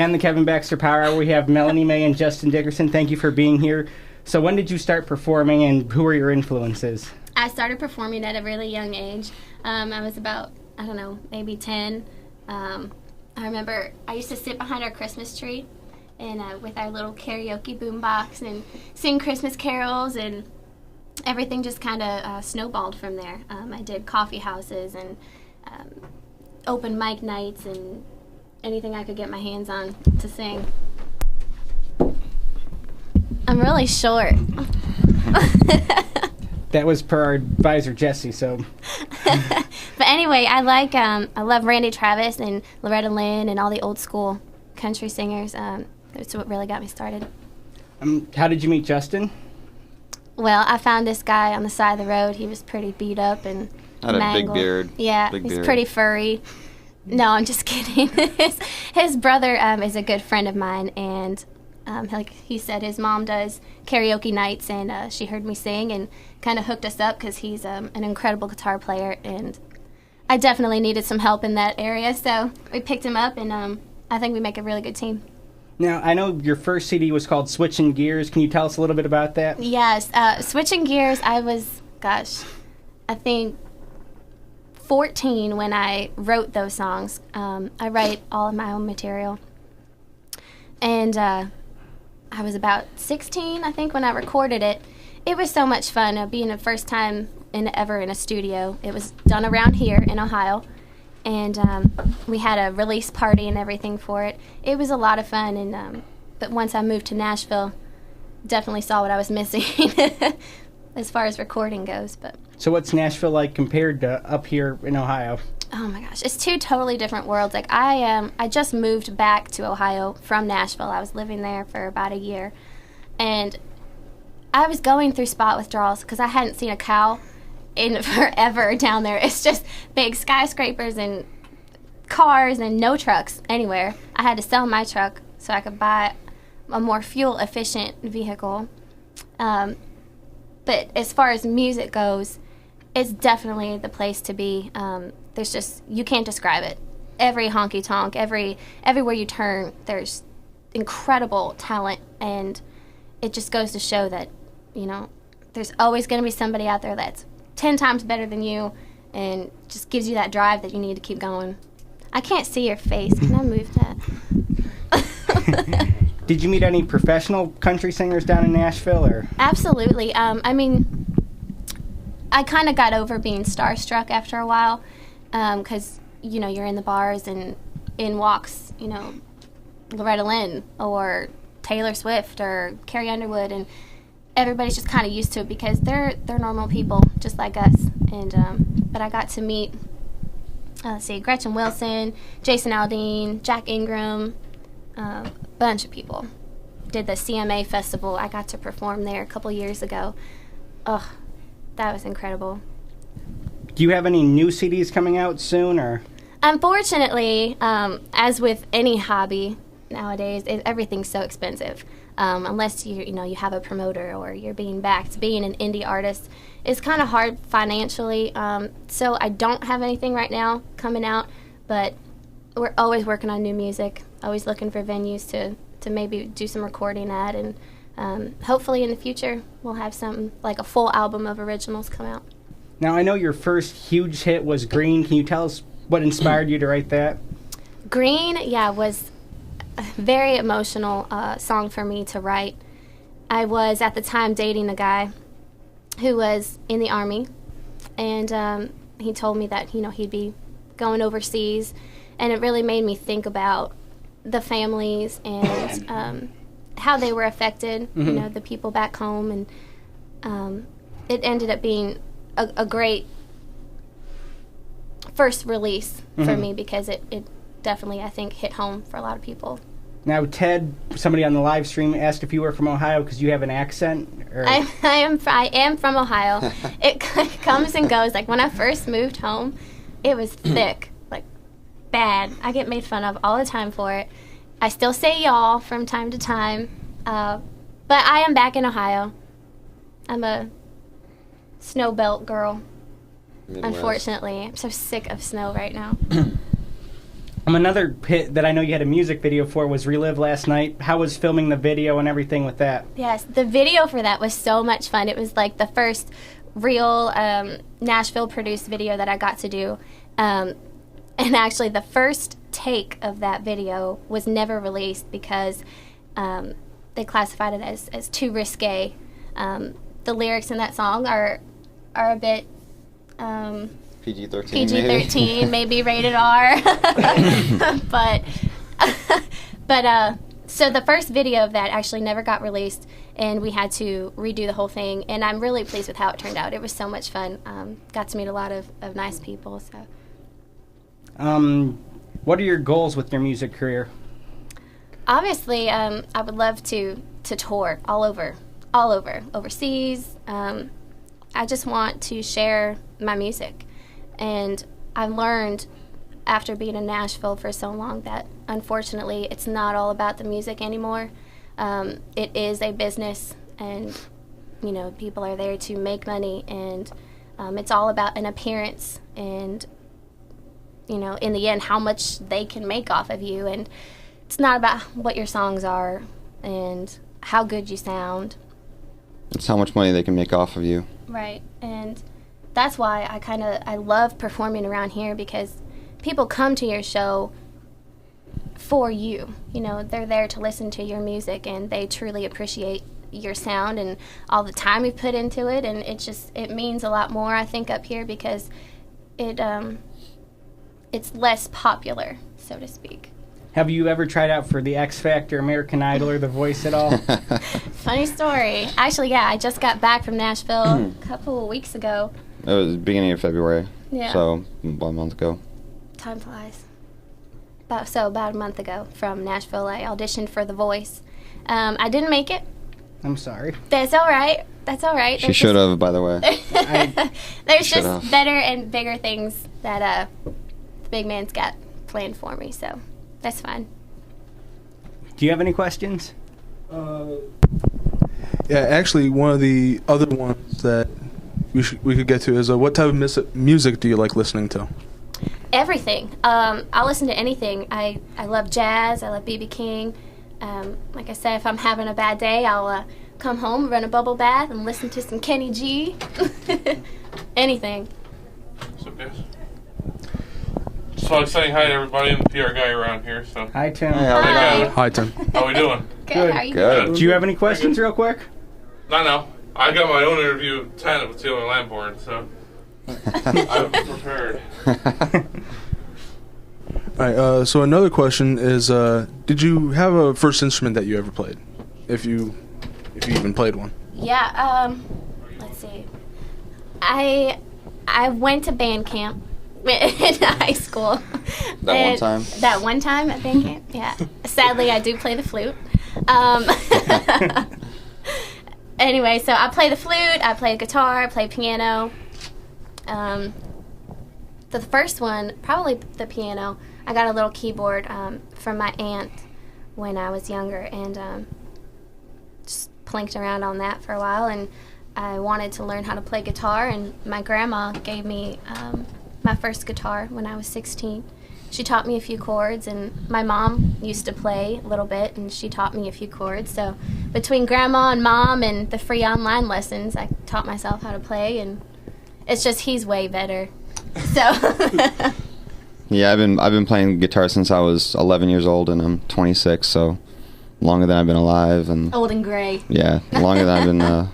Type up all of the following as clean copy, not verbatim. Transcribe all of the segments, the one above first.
And the Kevin Baxter Power Hour, we have Melanie May and Justin Dickerson. Thank you for being here. So when did you start performing, and who were your influences? I started performing at a really young age. I was about, I don't know, maybe 10. I remember I used to sit behind our Christmas tree and with our little karaoke boombox and sing Christmas carols, and everything just kind of snowballed from there. I did coffee houses and open mic nights and anything I could get my hands on to sing. I'm really short. That was per our advisor, Jesse, so. But anyway, I love Randy Travis and Loretta Lynn and all the old school country singers. That's what really got me started. How did you meet Justin? Well, I found this guy on the side of the road. He was pretty beat up and had mangled. A big beard. Yeah, he's pretty furry. No, I'm just kidding. His brother is a good friend of mine, and like he said, his mom does karaoke nights, and she heard me sing and kind of hooked us up because he's an incredible guitar player, and I definitely needed some help in that area, so we picked him up, and I think we make a really good team. Now, I know your first CD was called Switching Gears. Can you tell us a little bit about that? Yes, Switching Gears, I was, I think 14 when I wrote those songs. I write all of my own material. And I was about 16, I think, when I recorded it. It was so much fun being the first time ever in a studio. It was done around here in Ohio. And we had a release party and everything for it. It was a lot of fun. And but once I moved to Nashville, definitely saw what I was missing as far as recording goes. But so what's Nashville like compared to up here in Ohio? Oh my gosh, it's two totally different worlds. Like I just moved back to Ohio from Nashville. I was living there for about a year, and I was going through spot withdrawals because I hadn't seen a cow in forever down there. It's just big skyscrapers and cars and no trucks anywhere. I had to sell my truck so I could buy a more fuel efficient vehicle. But as far as music goes, it's definitely the place to be. There's just, you can't describe it. Every honky tonk, everywhere you turn, there's incredible talent, and it just goes to show that, you know, there's always going to be somebody out there that's 10 times better than you and just gives you that drive that you need to keep going. I can't see your face. Can I move that? Did you meet any professional country singers down in Nashville? Or? Absolutely. I mean, I kind of got over being starstruck after a while because, you know, you're in the bars and in walks, you know, Loretta Lynn or Taylor Swift or Carrie Underwood, and everybody's just kind of used to it because they're normal people just like us. And but I got to meet, Gretchen Wilson, Jason Aldean, Jack Ingram, a bunch of people. Did the CMA festival. I got to perform there a couple years ago. Ugh, that was incredible. Do you have any new CDs coming out soon, or? Unfortunately, as with any hobby nowadays, everything's so expensive. Unless you have a promoter or you're being backed. Being an indie artist is kind of hard financially. So I don't have anything right now coming out, but we're always working on new music. Always looking for venues to maybe do some recording at, and hopefully in the future we'll have something like a full album of originals come out. Now, I know your first huge hit was Green. Can you tell us what inspired you to write that? Green, was a very emotional song for me to write. I was at the time dating a guy who was in the Army, and he told me that he'd be going overseas, and it really made me think about the families and how they were affected, the people back home, and it ended up being a great first release for me because it definitely, I think, hit home for a lot of people. Now, Ted, somebody on the live stream asked if you were from Ohio because you have an accent. Or? I am from Ohio. It comes and goes. Like when I first moved home, it was thick, like bad. I get made fun of all the time for it. I still say y'all from time to time, but I am back in Ohio. I'm a snow belt girl. Midwest. Unfortunately, I'm so sick of snow right now. Another hit that I know you had a music video for was Relive Last Night. How was filming the video and everything with that? Yes, the video for that was so much fun. It was like the first real Nashville-produced video that I got to do. And actually, the first take of that video was never released because they classified it as too risque. The lyrics in that song are a bit... PG-13. PG-13, maybe rated R. but so the first video of that actually never got released, and we had to redo the whole thing. And I'm really pleased with how it turned out. It was so much fun. Got to meet a lot of nice people. So. What are your goals with your music career? Obviously, I would love to tour all over, overseas. I just want to share my music. And I learned after being in Nashville for so long that unfortunately it's not all about the music anymore. It is a business, and people are there to make money, and it's all about an appearance and in the end how much they can make off of you. And it's not about what your songs are and how good you sound. It's how much money they can make off of you. Right. And that's why I love performing around here, because people come to your show for you. They're there to listen to your music, and they truly appreciate your sound and all the time you put into it. And it means a lot more, I think, up here, because it's less popular, so to speak. Have you ever tried out for the X Factor, American Idol, or The Voice at all? Funny story. Actually, yeah, I just got back from Nashville a couple of weeks ago. It was the beginning of February. Yeah. So about a month ago. Time flies. About a month ago from Nashville, I auditioned for The Voice. I didn't make it. I'm sorry. That's all right. She should have, by the way. There's just better and bigger things that the big man's got planned for me, so that's fine. Do you have any questions? Yeah, actually, one of the other ones that we could get to is what type of music do you like listening to? Everything. I'll listen to anything. I love jazz. I love B.B. King. Like I said, if I'm having a bad day, I'll come home, run a bubble bath, and listen to some Kenny G. Anything. What's up, guys? Just like saying hi to everybody. I'm the PR guy around here, so. Hi, Tim. Hey, Hi. Hi, Tim. How we doing? Good. How are you? Good. Do you have any questions real quick? No. I got my own interview at 10 with Taylor Lamborn, so I'm prepared. All right. So another question is, did you have a first instrument that you ever played, if you even played one? Yeah. Let's see. I went to band camp in high school. That one time? That one time at band camp, yeah. Sadly, I do play the flute. Anyway, so I play the flute, I play guitar, I play piano. The first one, probably the piano. I got a little keyboard from my aunt when I was younger, and just plinked around on that for a while. And I wanted to learn how to play guitar, and my grandma gave me my first guitar when I was 16. She taught me a few chords, and my mom used to play a little bit, and she taught me a few chords. So between grandma and mom and the free online lessons, I taught myself how to play, and it's just he's way better. So Yeah, I've been playing guitar since I was 11 years old, and I'm 26, so longer than I've been alive. And old and gray. Yeah, longer than I've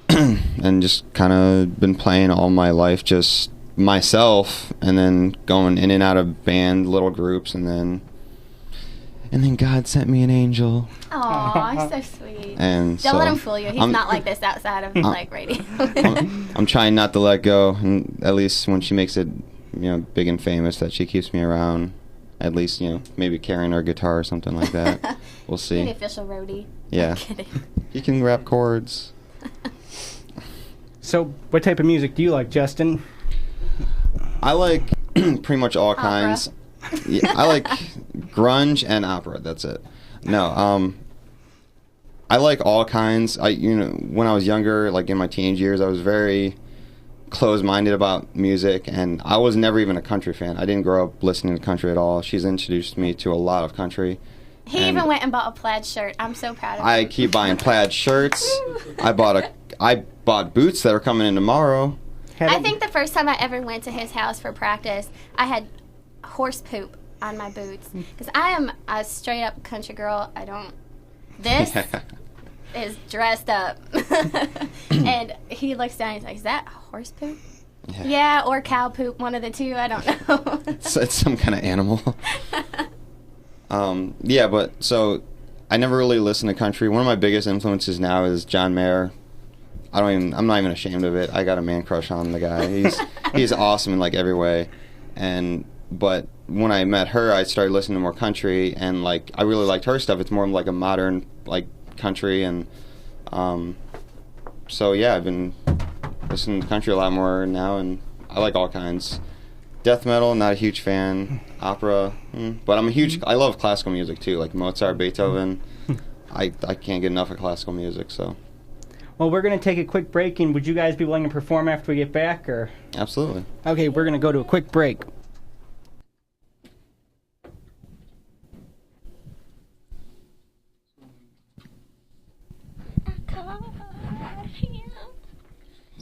been and just kind of been playing all my life, just myself, and then going in and out of band little groups, and then God sent me an angel. Aw, so sweet. And Don't so let him fool you. He's not like this outside of like radio. I'm trying not to let go, and at least when she makes it, big and famous, that she keeps me around. At least, maybe carrying her guitar or something like that. We'll see. The official roadie. Yeah. I'm kidding. You can rap chords. So, what type of music do you like, Justin? I like pretty much all kinds. Yeah, I like grunge and opera. That's it. No, I like all kinds. When I was younger, like in my teenage years, I was very closed-minded about music, and I was never even a country fan. I didn't grow up listening to country at all. She's introduced me to a lot of country. He even went and bought a plaid shirt. I'm so proud of him. I keep buying plaid shirts. I bought boots that are coming in tomorrow. I think the first time I ever went to his house for practice, I had horse poop on my boots. Because I am a straight up country girl. This is dressed up. And he looks down and he's like, is that horse poop? Yeah, or cow poop, one of the two. I don't know. It's some kind of animal. But so I never really listened to country. One of my biggest influences now is John Mayer. I'm not even ashamed of it. I got a man crush on the guy. He's awesome in like every way. But when I met her, I started listening to more country, and like I really liked her stuff. It's more like a modern like country, and so yeah, I've been listening to country a lot more now, and I like all kinds. Death metal, not a huge fan. Opera, but I love classical music too, like Mozart, Beethoven. I can't get enough of classical music, so. Well, we're going to take a quick break, and would you guys be willing to perform after we get back, or? Absolutely. Okay, we're going to go to a quick break.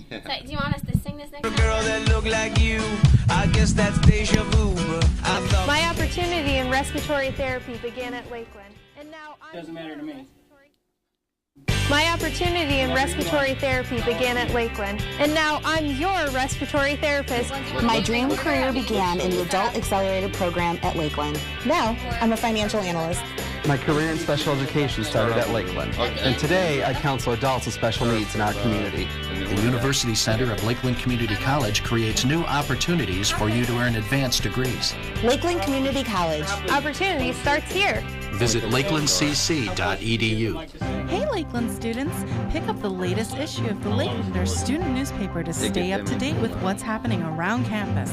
So, do you want us to sing this next A time? girl that looked like you, I guess that's deja vu, but I thought My opportunity in respiratory therapy began at Lakeland, and now Doesn't matter to me. My opportunity in respiratory therapy began at Lakeland, and now I'm your respiratory therapist. My dream career began in the Adult Accelerated Program at Lakeland. Now, I'm a financial analyst. My career in special education started at Lakeland, and today I counsel adults with special needs in our community. The University Center of Lakeland Community College creates new opportunities for you to earn advanced degrees. Lakeland Community College. Opportunity starts here. Visit lakelandcc.edu. Hey Lakeland students, pick up the latest issue of the Lakelander student newspaper to stay up to date with what's happening around campus.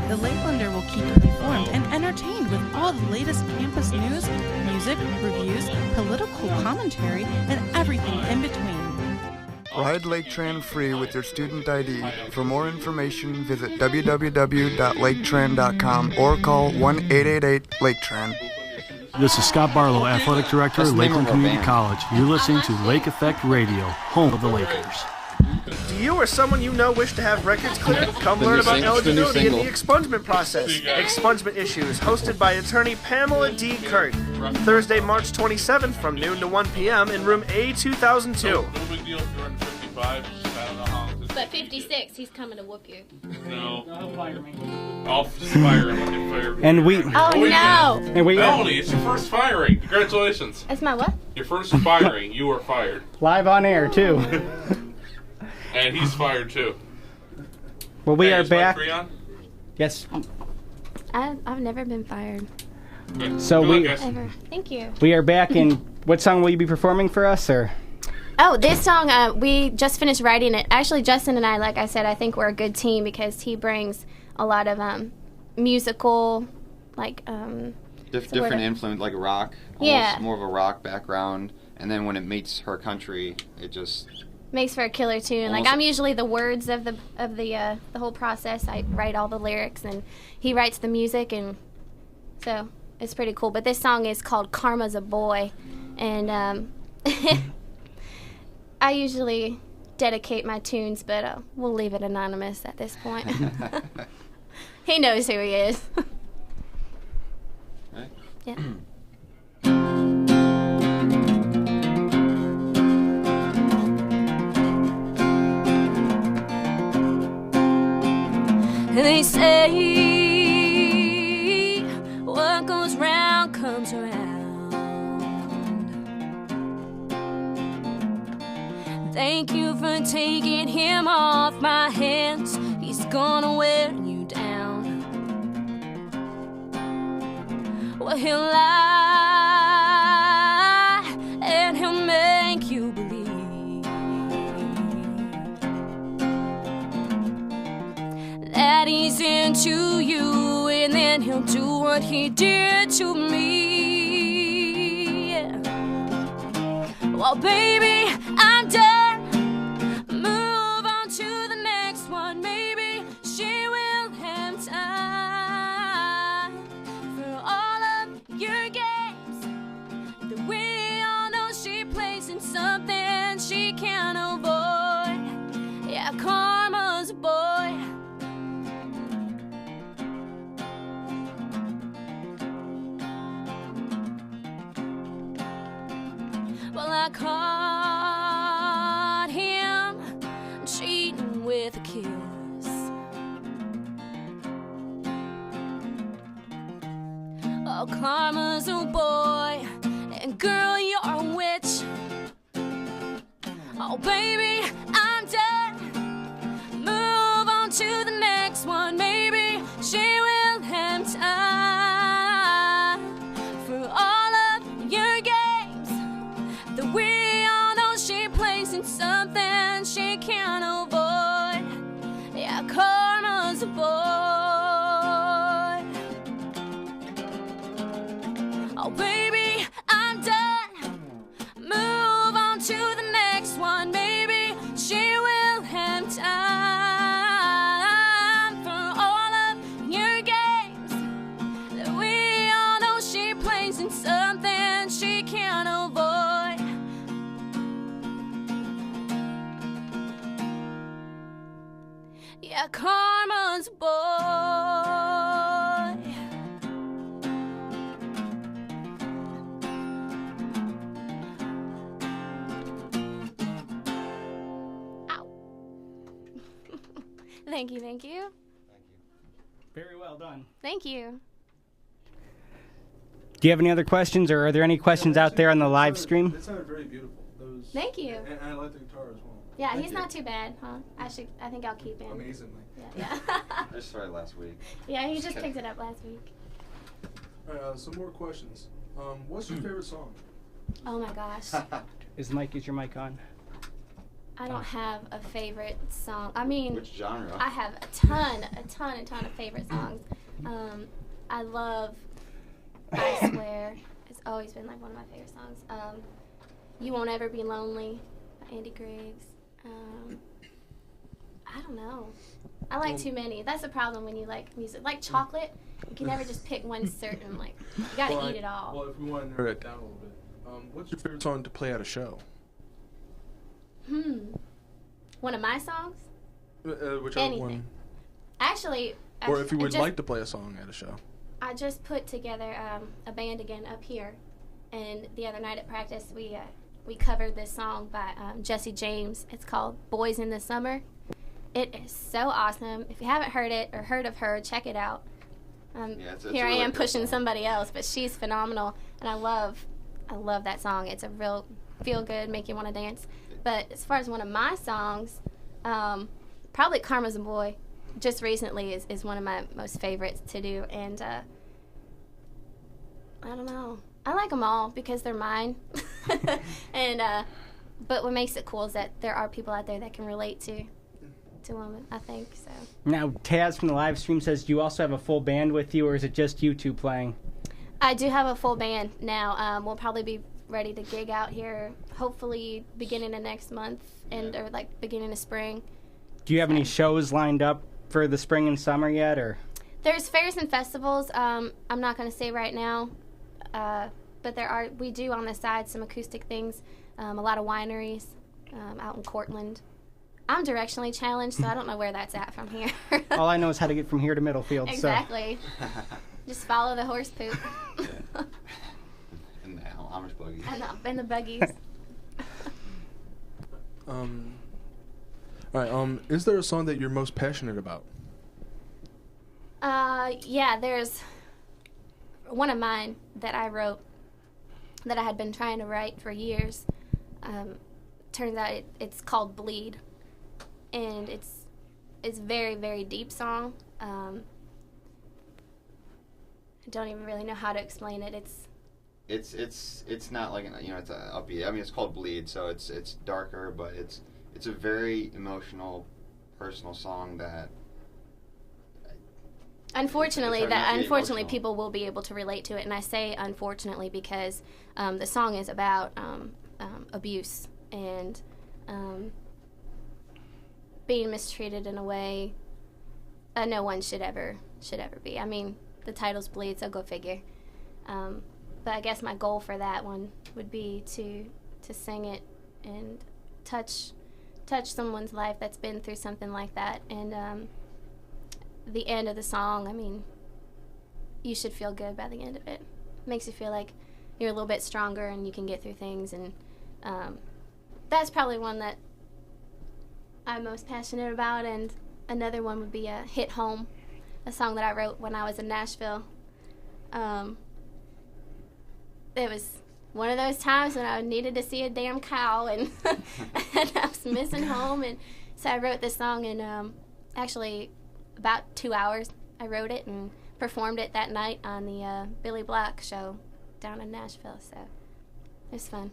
The Lakelander will keep you informed and entertained with all the latest campus news, music, reviews, political commentary, and everything in between. Ride Lake Tran free with your student ID. For more information, visit www.laketran.com or call 1-888-LAKE-TRAN. This is Scott Barlow, Athletic Director at Lakeland Community College. You're listening to Lake Effect Radio, home of the Lakers. Do you or someone you know wish to have records cleared? Come learn about eligibility in the expungement process. Expungement Issues, hosted by attorney Pamela D. Kurt. Thursday, March 27th from noon to 1 p.m. in room A2002. No big deal if you're under 55. I don't know how. But 56, he's coming to whoop you. No. He'll fire me. I'll fire him. I'll fire him. And we. Oh no! And we Melanie, it's your first firing. Congratulations. It's my what? Your first firing. You were fired. live on air too. And he's fired too. Well, we Hey, are is Mike back. Freon? Yes. I've never been fired. Good. So Good we luck, guys. Ever. Thank you. we are back. And what song will you be performing for us, or? Oh, this song, we just finished writing it. Actually, Justin and I, like I said, I think we're a good team because he brings a lot of musical, like, different influence, like rock. Yeah. More of a rock background, and then when it meets her country, it just makes for a killer tune. Like, Almost- I'm usually the words of the whole process. I write all the lyrics, and he writes the music, and so it's pretty cool. But this song is called "Karma's a Boy," and I usually dedicate my tunes, but we'll leave it anonymous at this point. He knows who he is. Right. Yeah. They say what goes round comes around. Thank you for taking him off my hands. He's gonna wear you down. Well, he'll lie and he'll make you believe that he's into you, and then he'll do what he did to me. Yeah. Well, baby, I'm done. Move on to the next one, maybe. Well, I caught him cheating with a kiss. Oh, karma's a boy, and girl, you're a witch. Oh, baby, I'm done. Move on to the next one. Maybe she will have time for all of your games that we all know she plays in something she can't avoid. Yeah, karma's a boy. Oh, baby, I'm done. Move on to the next one. Maybe she will have time for all of your games that we all know she plays in something she can't avoid. Yeah, karma's a boy. Thank you, thank you. Very well done. Thank you. Do you have any other questions, or are there any questions out there on the live stream? It sounded very beautiful. Thank you. And I like the guitar as well. Yeah, Thank he's you. not too bad, huh? I think I'll keep him. Amazingly. Yeah. I just started last week. Yeah, he just picked it up last week. All right, some more questions. What's your favorite song? Oh my gosh. Is your mic on? I don't have a favorite song. I mean, Which genre? I have a ton of favorite songs. I love I Swear. It's always been like one of my favorite songs. You Won't Ever Be Lonely by Andy Griggs. I don't know. I like too many. That's the problem when you like music. Like chocolate, you can never just pick one certain, like, you gotta eat it all. Well, if we want to narrow it down a little bit, what's your favorite song to play at a show? One of my songs? Whichever Anything. one. Actually, Or if you would just- like to play a song at a show. I just put together a band again up here, and the other night at practice we covered this song by Jesse James. It's called "Boys in the Summer." It is so awesome. If you haven't heard it or heard of her, check it out. It's Here I really am good pushing song. somebody else, but she's phenomenal, and I love that song. It's a real feel good, make you want to dance. But as far as one of my songs, probably "Karma's a Boy." Just recently is one of my most favorites to do, and I don't know. I like them all because they're mine. And but what makes it cool is that there are people out there that can relate to them. I think so. Now, Taz from the live stream says, do you also have a full band with you, or is it just you two playing? I do have a full band now. We'll probably be ready to gig out here, hopefully beginning of next month or like beginning of spring. Do you have any shows lined up for the spring and summer yet, or? There's fairs and festivals. I'm not going to say right now, but we do on the side some acoustic things. A lot of wineries out in Cortland. I'm directionally challenged, so I don't know where that's at from here. All I know is how to get from here to Middlefield. Exactly. Just follow the horse poop. And the Amish buggies. And the buggies. All right. Is there a song that you're most passionate about? Yeah, there's one of mine that I wrote that I had been trying to write for years. Turns out it's called "Bleed," and it's very, very deep song. I don't even really know how to explain it. It's not like it's a upbeat. I mean, it's called "Bleed," so it's darker, but it's a very emotional, personal song that. Unfortunately, it's hard not to be emotional. people will be able to relate to it, and I say unfortunately because the song is about abuse and being mistreated in a way no one should ever be. I mean, the title's "Bleed," so go figure. But I guess my goal for that one would be to sing it and touch someone's life that's been through something like that. And the end of the song, I mean, you should feel good by the end of it. Makes you feel like you're a little bit stronger and you can get through things and That's probably one that I'm most passionate about, and another one would be Hit Home, a song that I wrote when I was in Nashville. It was one of those times when I needed to see a damn cow, and, and I was missing home, and so I wrote this song in actually about 2 hours. I wrote it and performed it that night on the Billy Black show down in Nashville, so it was fun.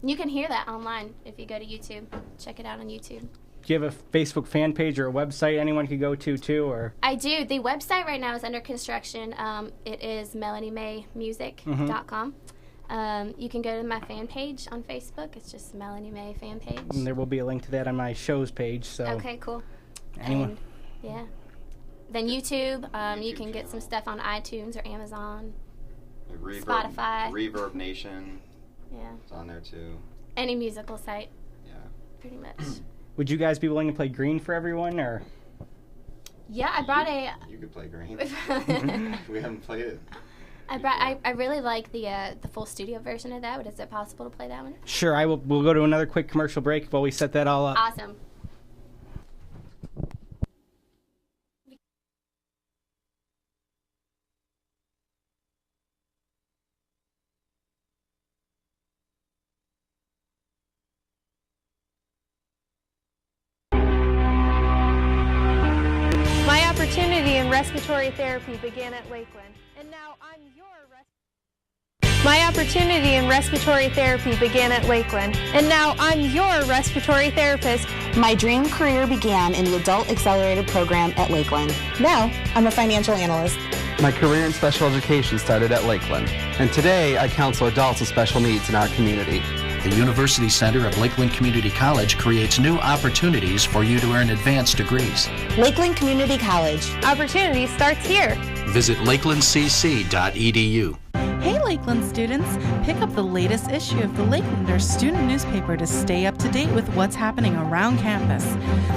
You can hear that online if you go to YouTube. Check it out on YouTube. Do you have a Facebook fan page or a website anyone could go to too, or? I do. The website right now is under construction. It is MelanieMayMusic.com. You can go to my fan page on Facebook. It's just Melanie May fan page. And there will be a link to that on my show's page. So. Okay, cool. Anyone? And, yeah. Then YouTube. You can get some stuff on iTunes or Amazon. Spotify. Reverb Nation. Yeah. It's on there too. Any musical site. Yeah. Pretty much. Would you guys be willing to play green for everyone, or? Yeah, I brought You could play green. We haven't played it. I really like the full studio version of that. But is it possible to play that one? Sure, we'll go to another quick commercial break while we set that all up. Awesome. My opportunity in respiratory therapy began at Lakeland, and now I'm your My opportunity in respiratory therapy began at Lakeland, and now I'm your respiratory therapist. My dream career began in the Adult Accelerated Program at Lakeland. Now, I'm a financial analyst. My career in special education started at Lakeland, and today I counsel adults with special needs in our community. The University Center of Lakeland Community College creates new opportunities for you to earn advanced degrees. Lakeland Community College. Opportunity starts here. Visit lakelandcc.edu. Hey Lakeland students, pick up the latest issue of the Lakelander student newspaper to stay up to date with what's happening around campus.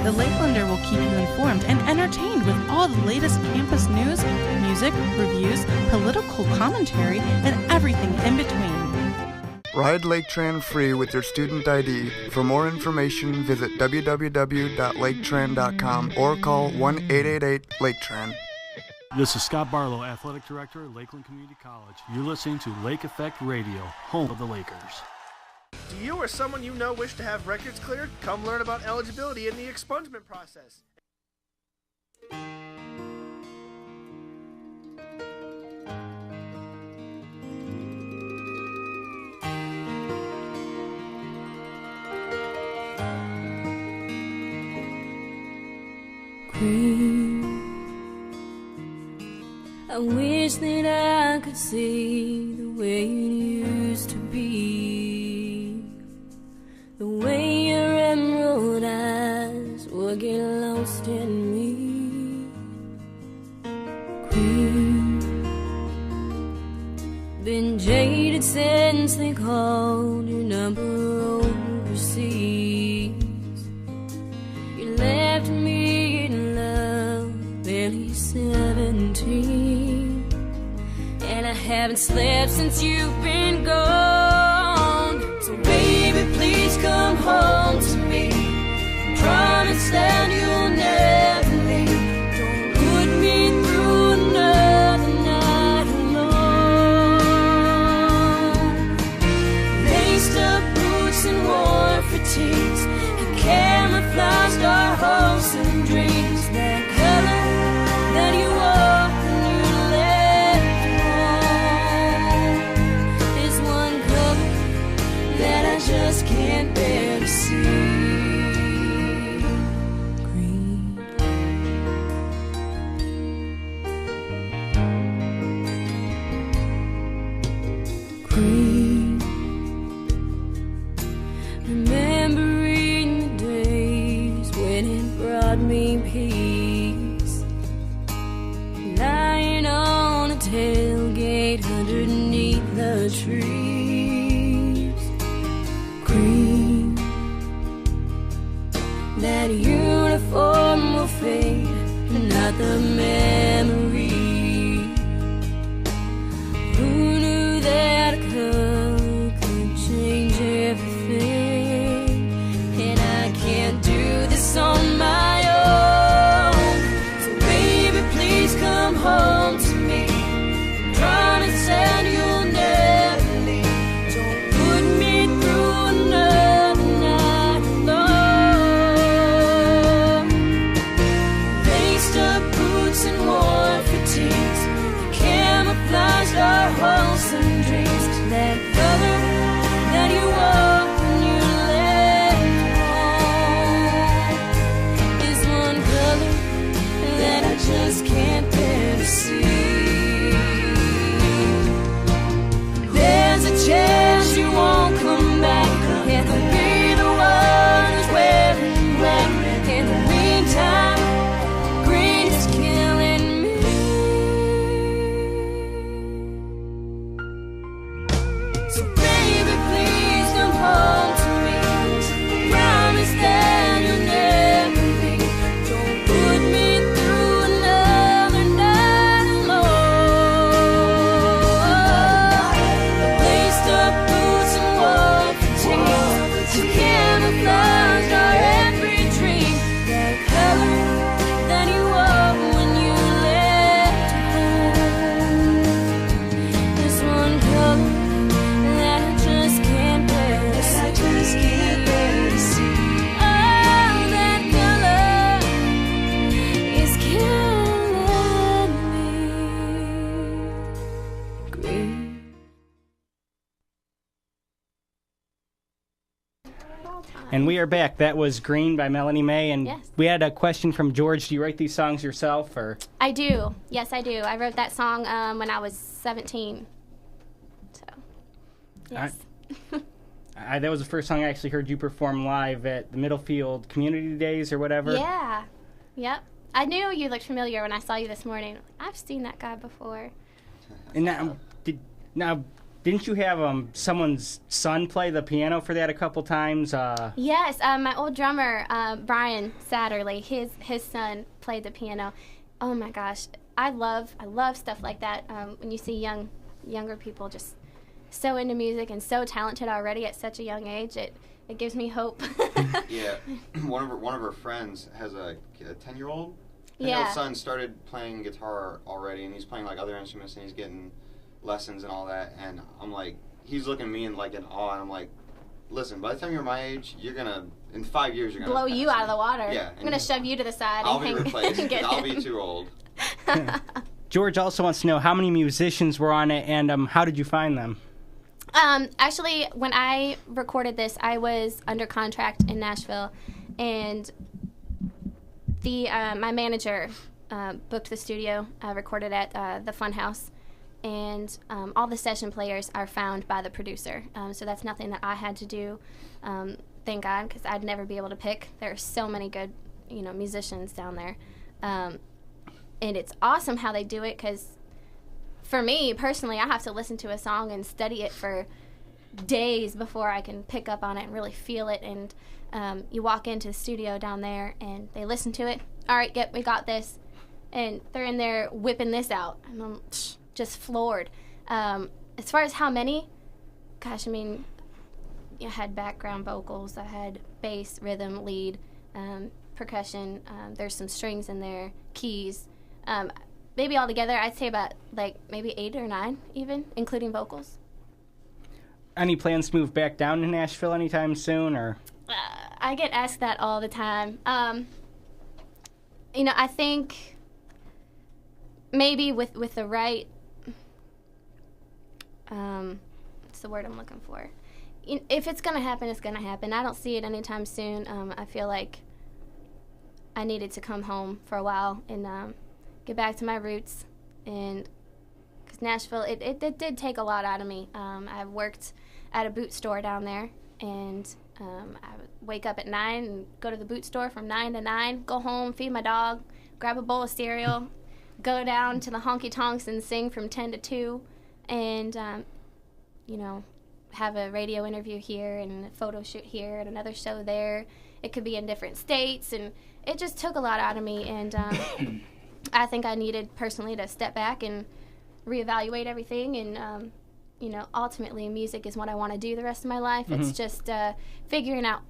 The Lakelander will keep you informed and entertained with all the latest campus news, music, reviews, political commentary, and everything in between. Ride Lake Tran free with your student ID. For more information, visit www.laketran.com or call 1-888-LAKE-TRAN. This is Scott Barlow, Athletic Director at Lakeland Community College. You're listening to Lake Effect Radio, home of the Lakers. Do you or someone you know wish to have records cleared? Come learn about eligibility in the expungement process. I wish that I could see the way it used to be, the way your emerald eyes would get lost in me. Queen, been jaded since they called your number overseas. You left me in love, barely 17, and I haven't slept since you've been gone. So baby, please come home to me. Promise that you'll never leave. Don't put me through another night alone. Laced up boots and worn fatigues, and camouflaged our hopes and dreams. That color that you wore when you left home is one color that I just can't bear to see. Green, remembering the days when it brought me peace, lying on a tailgate underneath the trees. Green, And we are back. That was Green by Melanie May. And Yes. we had a question from George. Do you write these songs yourself? Or I do. Yes, I do. I wrote that song when I was 17. So, yes. That was the first song I actually heard you perform live at the Middlefield Community Days or whatever. Yeah. Yep. I knew you looked familiar when I saw you this morning. I've seen that guy before. And didn't you have someone's son play the piano for that a couple times? Yes, my old drummer, Brian Satterley, his son played the piano. Oh my gosh, I love stuff like that. When you see younger people just so into music and so talented already at such a young age, it gives me hope. Yeah, one of her friends has a 10-year-old. Yeah. Son started playing guitar already, and he's playing like other instruments, and he's getting lessons and all that. And I'm like, he's looking at me in like in awe, and I'm like, listen, by the time you're my age, you're gonna in 5 years you're gonna blow you out of the water. Yeah, I'm gonna shove you to the side. I'll and be replaced. and get I'll be too old. George also wants to know how many musicians were on it, and how did you find them? Actually, when I recorded this, I was under contract in Nashville, and my manager booked the studio. I recorded at the Funhouse, and all the session players are found by the producer. So that's nothing that I had to do, thank God, because I'd never be able to pick. There are so many good, musicians down there, and it's awesome how they do it. Because for me personally, I have to listen to a song and study it for days before I can pick up on it and really feel it. And you walk into the studio down there and they listen to it. All right, we got this. And they're in there whipping this out. And I'm just floored. As far as how many, gosh, I mean, I had background vocals. I had bass, rhythm, lead, percussion. There's some strings in there, keys. Maybe altogether, I'd say about maybe 8 or 9 even, including vocals. Any plans to move back down to Nashville anytime soon, or? I get asked that all the time. I think maybe with the right, what's the word I'm looking for? If it's going to happen, it's going to happen. I don't see it anytime soon. I feel like I needed to come home for a while and get back to my roots. And because Nashville, it did take a lot out of me. I worked at a boot store down there, and I would wake up at 9 and go to the boot store from 9 to 9, go home, feed my dog, grab a bowl of cereal, go down to the honky tonks and sing from 10 to 2, and have a radio interview here and a photo shoot here and another show there. It could be in different states, and it just took a lot out of me. And I think I needed personally to step back and reevaluate everything. And ultimately, music is what I want to do the rest of my life. Mm-hmm. It's just figuring out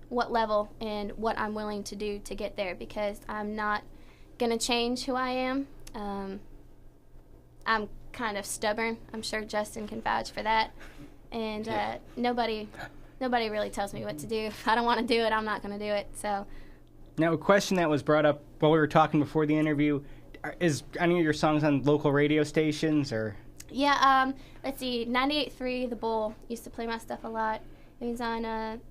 what level and what I'm willing to do to get there, because I'm not gonna change who I am. I'm kind of stubborn. I'm sure Justin can vouch for that. And nobody really tells me what to do. If I don't want to do it, I'm not going to do it. So now, a question that was brought up while we were talking before the interview, is any of your songs on local radio stations, or? Yeah, let's see, 98.3 The Bull used to play my stuff a lot. It was on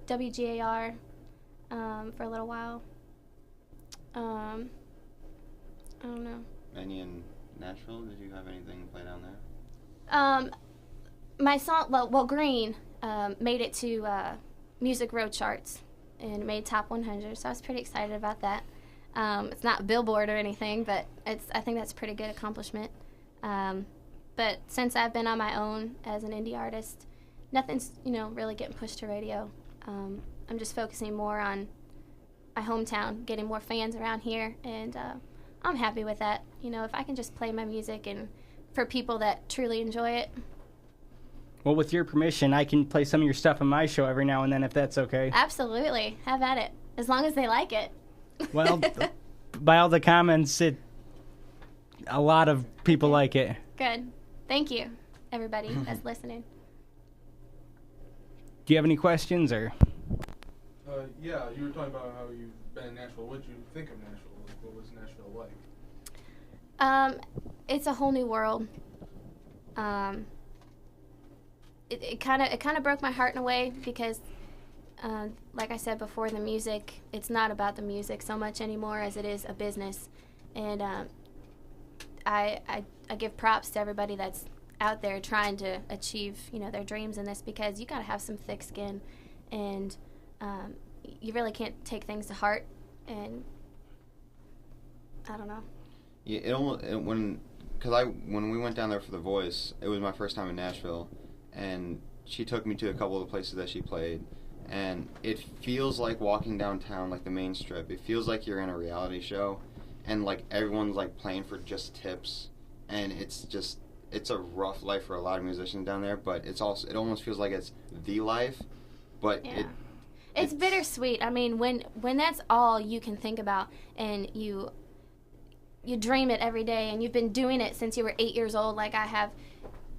WGAR for a little while. I don't know. Any in Nashville? Did you have anything play down there? My song, well, Green made it to Music Row charts and made top 100, so I was pretty excited about that. It's not Billboard or anything, but I think that's a pretty good accomplishment. But since I've been on my own as an indie artist, nothing's really getting pushed to radio. I'm just focusing more on my hometown, getting more fans around here, and I'm happy with that. If I can just play my music and for people that truly enjoy it. Well, with your permission, I can play some of your stuff on my show every now and then, if that's okay. Absolutely. Have at it. As long as they like it. Well, by all the comments, a lot of people like it. Good. Thank you, everybody that's listening. Do you have any questions, or? Yeah, you were talking about how you've been in Nashville. What did you think of Nashville? What was Nashville like? It's a whole new world. It kind of broke my heart in a way, because like I said before, the music, it's not about the music so much anymore as it is a business. And I give props to everybody that's out there trying to achieve, their dreams in this, because you got to have some thick skin, and you really can't take things to heart. And I don't know. Yeah, when we went down there for The Voice, it was my first time in Nashville, and she took me to a couple of the places that she played, and it feels like walking downtown, like the main strip. It feels like you're in a reality show, and like everyone's like playing for just tips, and it's a rough life for a lot of musicians down there, but it almost feels like it's the life, but yeah. It's bittersweet. I mean, when that's all you can think about, and you dream it every day, and you've been doing it since you were 8 years old, like I have,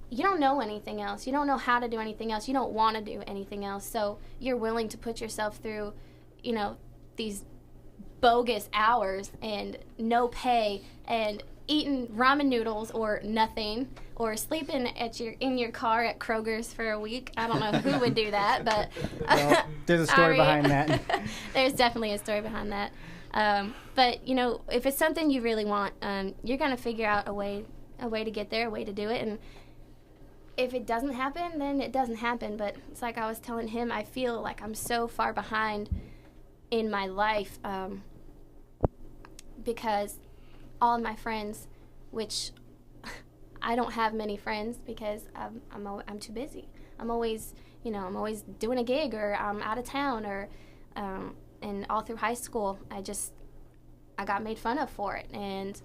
you don't know anything else. You don't know how to do anything else. You don't want to do anything else. So you're willing to put yourself through, these bogus hours and no pay, and eating ramen noodles or nothing, or sleeping in your car at Kroger's for a week. I don't know who would do that, but well, there's a story behind that. There's definitely a story behind that. But if it's something you really want, you're gonna figure out a way to get there, a way to do it. And if it doesn't happen, then it doesn't happen. But it's like I was telling him, I feel like I'm so far behind in my life, because all of my friends, which I don't have many friends because I'm too busy. I'm always doing a gig, or I'm out of town, or and all through high school I got made fun of for it, and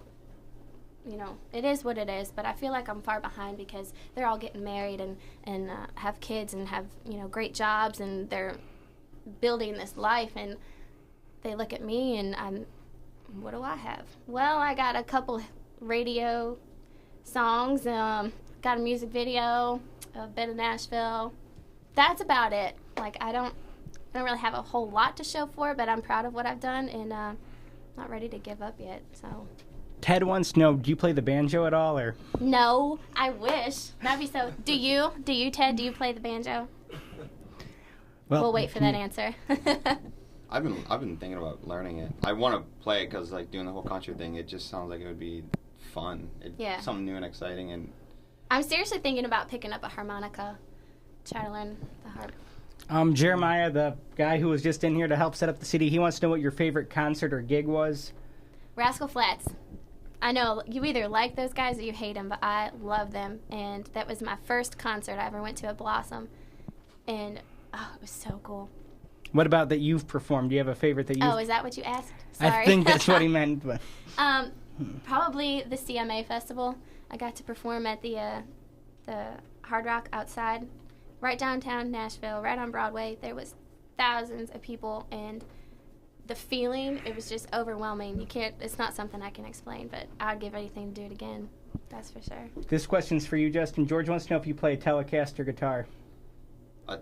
it is what it is. But I feel like I'm far behind because they're all getting married and have kids and have great jobs, and they're building this life, and they look at me and what do I have? Well, I got a couple radio songs, got a music video, a bit of Nashville. That's about it. Like I don't really have a whole lot to show for it, but I'm proud of what I've done, and not ready to give up yet. So. Ted wants to know, do you play the banjo at all, or? No, I wish. That'd be so. Do you, Ted? Do you play the banjo? Well, we'll wait for that answer. I've been thinking about learning it. I want to play it because like doing the whole country thing, it just sounds like it would be fun. Yeah. Something new and exciting, and. I'm seriously thinking about picking up a harmonica, try to learn the harp. Jeremiah, the guy who was just in here to help set up the CD, he wants to know what your favorite concert or gig was. Rascal Flatts. I know you either like those guys or you hate them, but I love them. And that was my first concert I ever went to at Blossom. And, it was so cool. What about that you've performed? Do you have a favorite that you've... Oh, is that what you asked? Sorry. I think that's what he meant. But. Probably the CMA Festival. I got to perform at the Hard Rock outside, right downtown Nashville, right on Broadway. There was thousands of people, and the feeling, it was just overwhelming. It's not something I can explain, but I'd give anything to do it again. That's for sure. This question's for you, Justin. George wants to know if you play a Telecaster guitar. A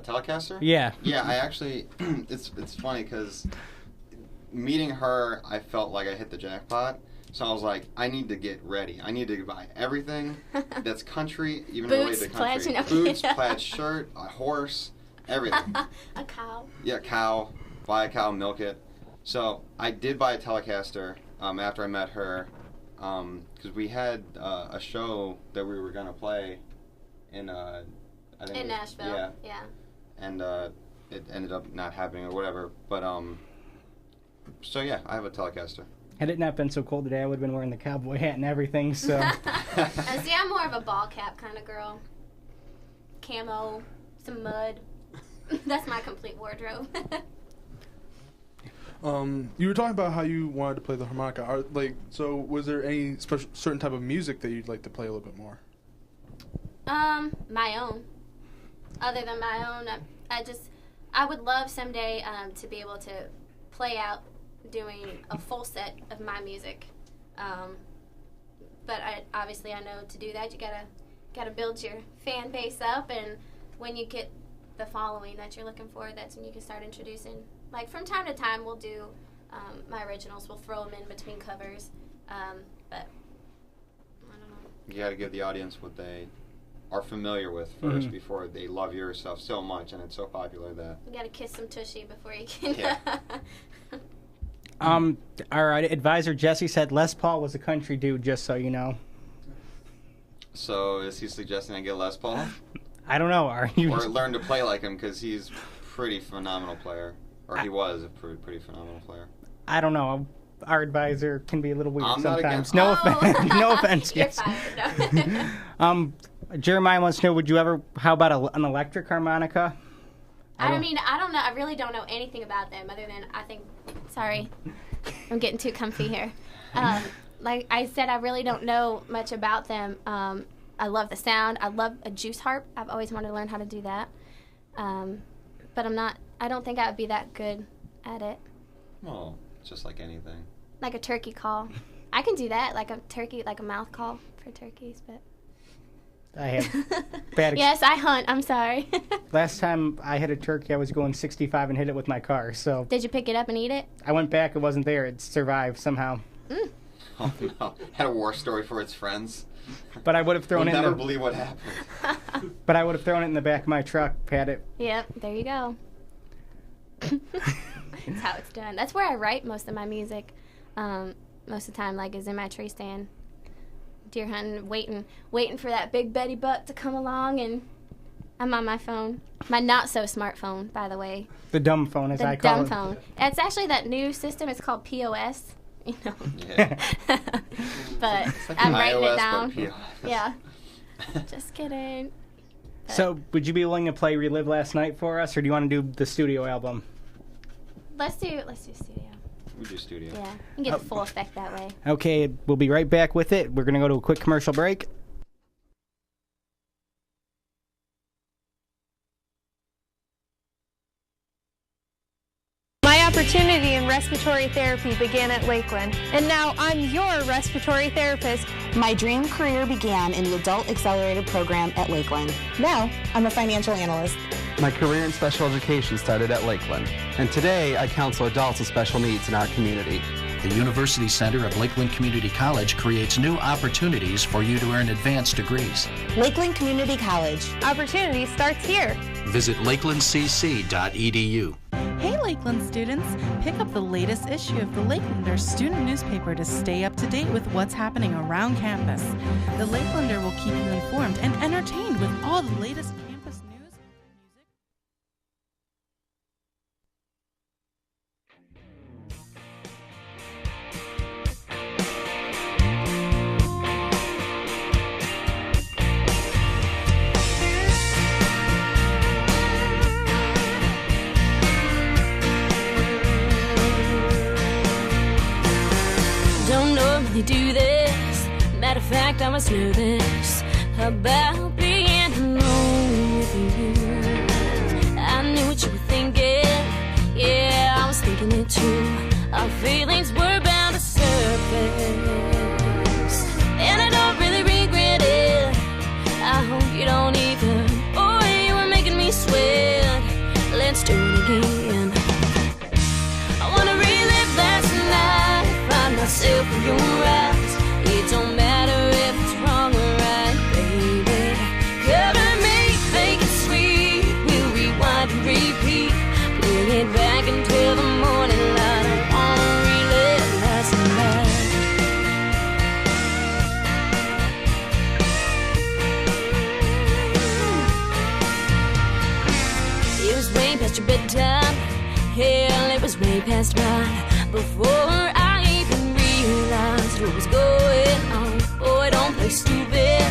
Telecaster? Yeah. Yeah, I actually, it's funny because meeting her, I felt like I hit the jackpot. So I was like, I need to get ready. I need to buy everything that's country, even related to country. Boots, plaid shirt, a horse, everything. A cow. Yeah, cow. Buy a cow, milk it. So I did buy a Telecaster after I met her, because we had a show that we were going to play in Nashville. Yeah. And it ended up not happening or whatever. But, so yeah, I have a Telecaster. Had it not been so cold today, I would have been wearing the cowboy hat and everything, so. See, I'm more of a ball cap kind of girl. Camo, some mud. That's my complete wardrobe. You were talking about how you wanted to play the harmonica. So was there any certain type of music that you'd like to play a little bit more? My own. Other than my own, I would love someday to be able to play out doing a full set of my music, but obviously I know to do that you gotta build your fan base up, and when you get the following that you're looking for, that's when you can start introducing. Like from time to time we'll do my originals, we'll throw them in between covers, but I don't know. You gotta give the audience what they are familiar with first before they love your stuff so much, and it's so popular that You gotta kiss some tushy before you can. Yeah. Our advisor Jesse said Les Paul was a country dude, just so you know. So is he suggesting I get Les Paul? I don't know. Are you? Or learn to play like him, because he's pretty phenomenal player. Or he was a pretty phenomenal player. I don't know. Our advisor can be a little weird I'm not sometimes. against- No offense. No offense. You're Yes. fired. No. Jeremiah wants to know, would you ever, how about an electric harmonica? I mean, I don't know. I really don't know anything about them other than I think. Sorry, I'm getting too comfy here. Like I said, I really don't know much about them. I love the sound. I love a juice harp. I've always wanted to learn how to do that. But I'm not. I don't think I would be that good at it. Well, just like anything. Like a turkey call, I can do that. Like a turkey, like a mouth call for turkeys. But I have bad. yes, I hunt. I'm sorry. Last time I hit a turkey, I was going 65 and hit it with my car. So Did you pick it up and eat it? I went back. It wasn't there. It survived somehow. Oh no! Had a war story for its friends. But I would have thrown You'll it. never believe what happened. But I would have thrown it in the back of my truck. Had it. Yep, there you go. That's how it's done. That's where I write most of my music. Most of the time, like, is in my tree stand, deer hunting, waiting for that big Betty buck to come along, and I'm on my phone. My not so smartphone, by the way. The dumb phone, as I call it. The dumb phone. It's actually that new system. It's called POS. You know. Yeah. But like I'm an writing iOS, it down. but POS. Yeah. Just kidding. So, would you be willing to play Relive Last Night for us, or do you want to do the studio album? Let's do studio. We do studio. Yeah, you can get the full effect that way. Okay, we'll be right back with it. We're going to go to a quick commercial break. My opportunity in respiratory therapy began at Lakeland, and now I'm your respiratory therapist. My dream career began in the Adult Accelerated Program at Lakeland. Now, I'm a financial analyst. My career in special education started at Lakeland, and today I counsel adults with special needs in our community. The University Center of Lakeland Community College creates new opportunities for you to earn advanced degrees. Lakeland Community College. Opportunity starts here. Visit lakelandcc.edu. Hey Lakeland students, pick up the latest issue of the Lakelander student newspaper to stay up to date with what's happening around campus. The Lakelander will keep you informed and entertained with all the latest campus news. Don't normally do this. Matter of fact, I must know this about being alone with you. I knew what you were thinking. Yeah, I was thinking it too. Our feelings were bound to surface, and I don't really regret it. I hope you don't either. Boy, you were making me sweat. Let's do it again. I wanna relive last night. Find myself in your eyes. It don't matter if it's wrong or right, baby. Cover me, make it sweet. We'll rewind and repeat. Bring it back until the morning light. I wanna relive last night. It was way past your bedtime. Hell, it was way past mine. Before I even realized what was going on. Boy, don't play stupid.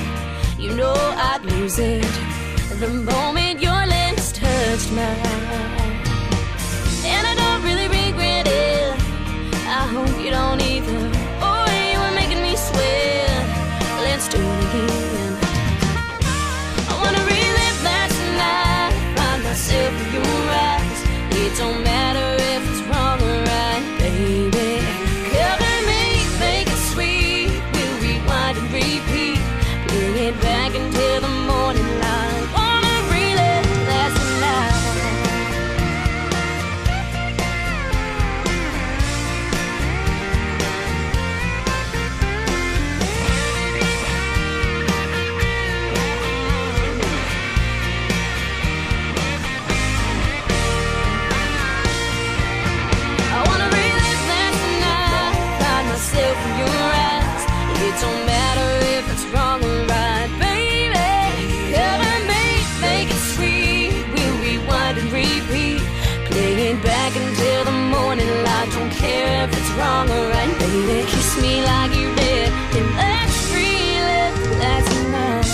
You know I'd lose it the moment your lips touched mine. And I don't really regret it. I hope you don't either. Boy, you were making me sweat. Let's do it again. I wanna relive last night. Find myself in your eyes. It don't matter if it's wrong or right, baby. Cover me, make it sweet. We'll rewind and repeat. Bring it back until the morning light. Wanna relive last night. care if it's wrong or right, baby. Kiss me like you did in let's relive last night.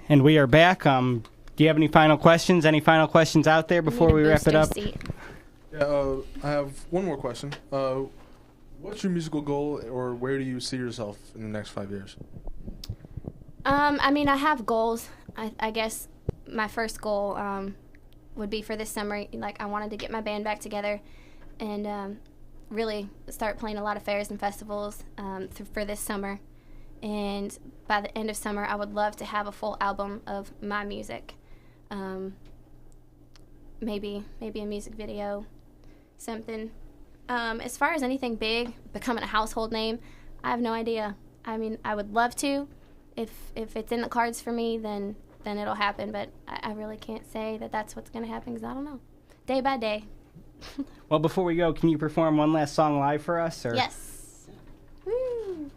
And we are back. Do you have any final questions? Any final questions out there before we wrap it up? Yeah, I have one more question. What's your musical goal, or where do you see yourself in the next 5 years? I mean, I have goals. I guess my first goal would be for this summer. Like, I wanted to get my band back together and really start playing a lot of fairs and festivals for this summer. And by the end of summer, I would love to have a full album of my music. Maybe a music video, something. As far as anything big, becoming a household name, I have no idea. I mean, I would love to. If it's in the cards for me, then it'll happen. But I really can't say that that's what's going to happen because I don't know. Day by day. Well, before we go, can you perform one last song live for us? Or? Yes. Woo.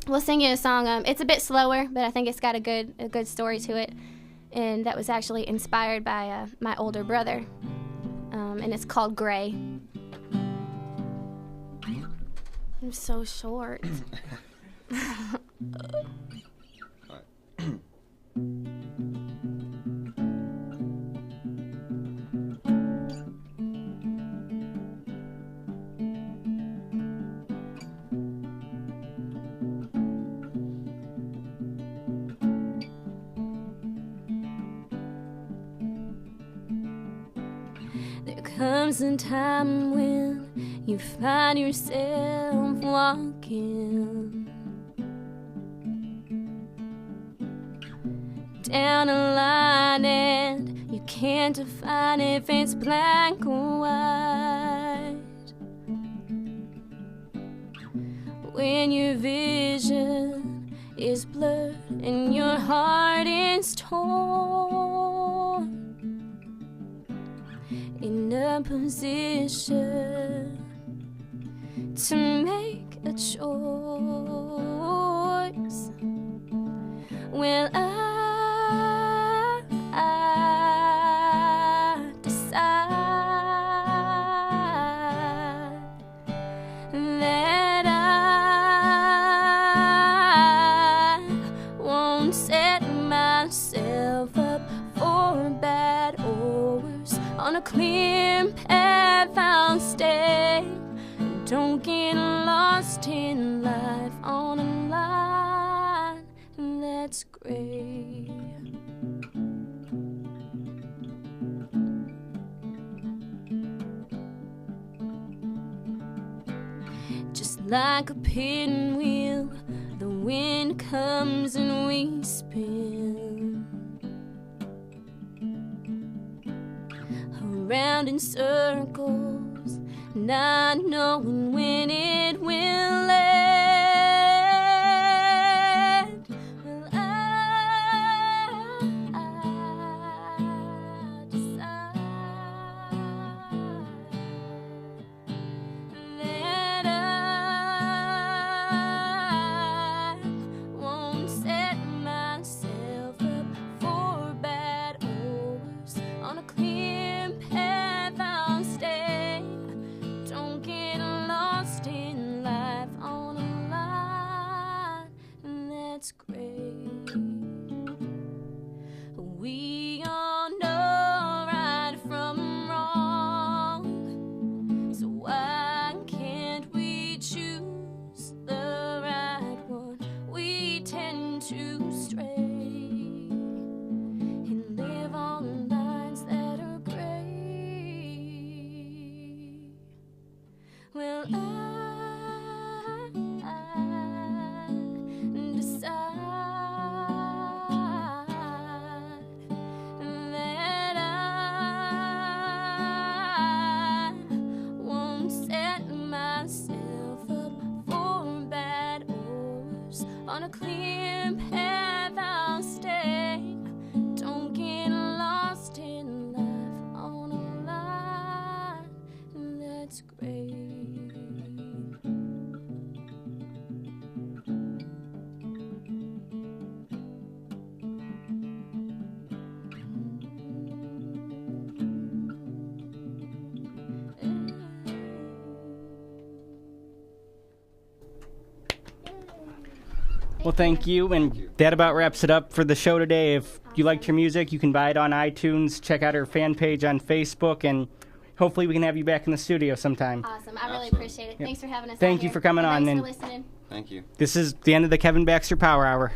We'll sing you a song. It's a bit slower, but I think it's got a good story to it. And that was actually inspired by my older brother. And it's called Gray. I'm so short. Comes a time when you find yourself walking down a line and you can't define if it's black or white. When your vision is blurred and your heart is torn, in a position to make a choice. Well, I decide that I won't set myself up for bad or worse. On a clear path I'll stay. Don't get lost in life on a line that's gray. Just like a pinwheel, the wind comes and we spin around in circles, not knowing when it will end. Well, I decide that I won't set myself up for bad or worse. On a clear path I'll stay. Don't get lost in life Well, thank you, and that about wraps it up for the show today. If you liked her music, you can buy it on iTunes, check out her fan page on Facebook, and hopefully we can have you back in the studio sometime. Awesome. I really appreciate it. Yep. Thanks for having us. Thank you for coming on. Thanks And for listening. Thank you. this is the end of the Kevin Baxter Power Hour.